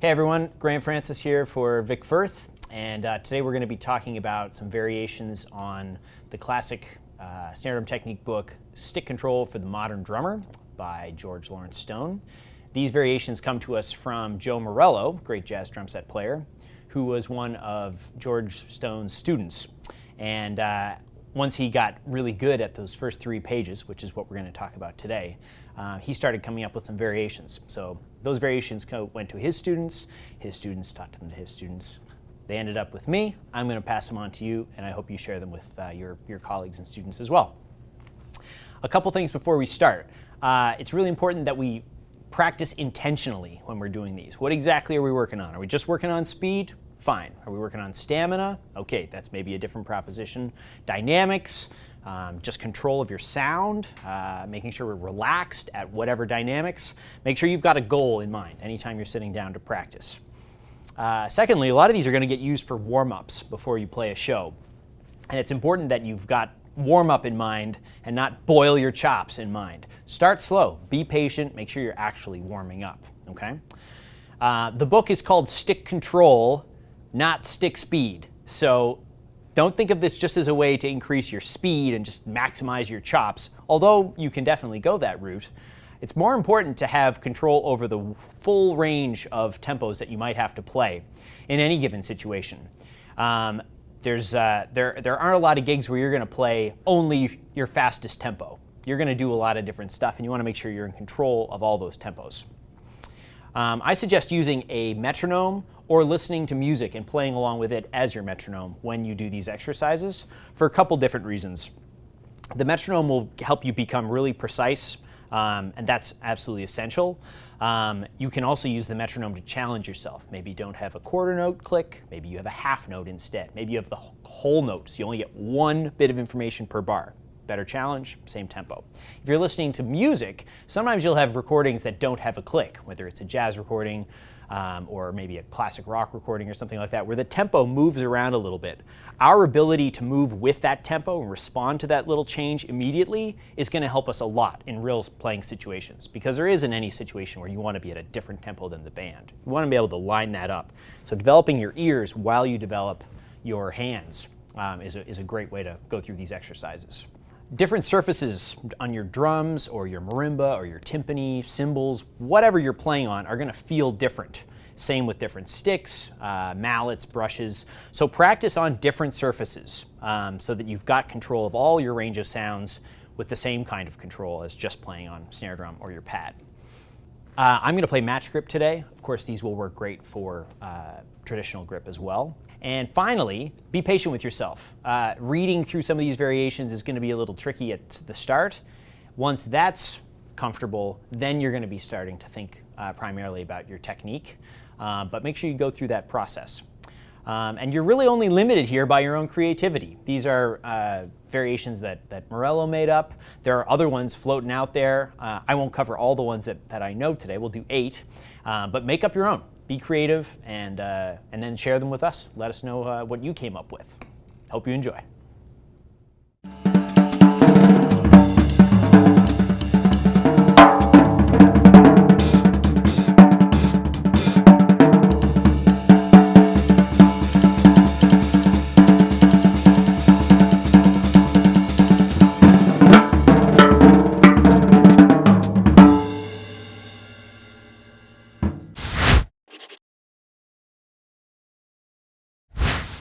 Hey everyone, Graeme Francis here for Vic Firth, and today we're going to be talking about some variations on the classic snare drum technique book, Stick Control for the Modern Drummer by George Lawrence Stone. These variations come to us from Joe Morello, great jazz drum set player, who was one of George Stone's students. And once he got really good at those first 3 pages, which is what we're going to talk about today, he started coming up with some variations. So those variations went to his students taught them to his students. They ended up with me. I'm going to pass them on to you, and I hope you share them with your colleagues and students as well. A couple things before we start. It's really important that we practice intentionally when we're doing these. What exactly are we working on? Are we just working on speed? Fine. Are we working on stamina? Okay, that's maybe a different proposition. Dynamics, just control of your sound, making sure we're relaxed at whatever dynamics. Make sure you've got a goal in mind anytime you're sitting down to practice. Secondly, a lot of these are going to get used for warm-ups before you play a show. And it's important that you've got warm-up in mind and not boil your chops in mind. Start slow, be patient, make sure you're actually warming up, okay? The book is called Stick Control, not Stick Speed. So don't think of this just as a way to increase your speed and just maximize your chops, although you can definitely go that route. It's more important to have control over the full range of tempos that you might have to play in any given situation. There aren't a lot of gigs where you're going to play only your fastest tempo. You're going to do a lot of different stuff, and you want to make sure you're in control of all those tempos. I suggest using a metronome or listening to music and playing along with it as your metronome when you do these exercises for a couple different reasons. The metronome will help you become really precise, and that's absolutely essential. You can also use the metronome to challenge yourself. Maybe you don't have a quarter note click, maybe you have a half note instead. Maybe you have the whole note, so you only get one bit of information per bar. Better challenge, same tempo. If you're listening to music, sometimes you'll have recordings that don't have a click, whether it's a jazz recording or maybe a classic rock recording or something like that, where the tempo moves around a little bit. Our ability to move with that tempo and respond to that little change immediately is going to help us a lot in real playing situations, because there isn't any situation where you want to be at a different tempo than the band. You want to be able to line that up. So developing your ears while you develop your hands is a great way to go through these exercises. Different surfaces on your drums or your marimba or your timpani, cymbals, whatever you're playing on are going to feel different. Same with different sticks, mallets, brushes. So practice on different surfaces so that you've got control of all your range of sounds with the same kind of control as just playing on snare drum or your pad. I'm going to play match grip today. Of course, these will work great for traditional grip as well. And finally, be patient with yourself. Reading through some of these variations is going to be a little tricky at the start. Once that's comfortable, then you're going to be starting to think primarily about your technique. But make sure you go through that process. And you're really only limited here by your own creativity. These are variations that Morello made up. There are other ones floating out there. I won't cover all the ones that I know today. We'll do 8. But make up your own. Be creative and then share them with us. Let us know what you came up with. Hope you enjoy.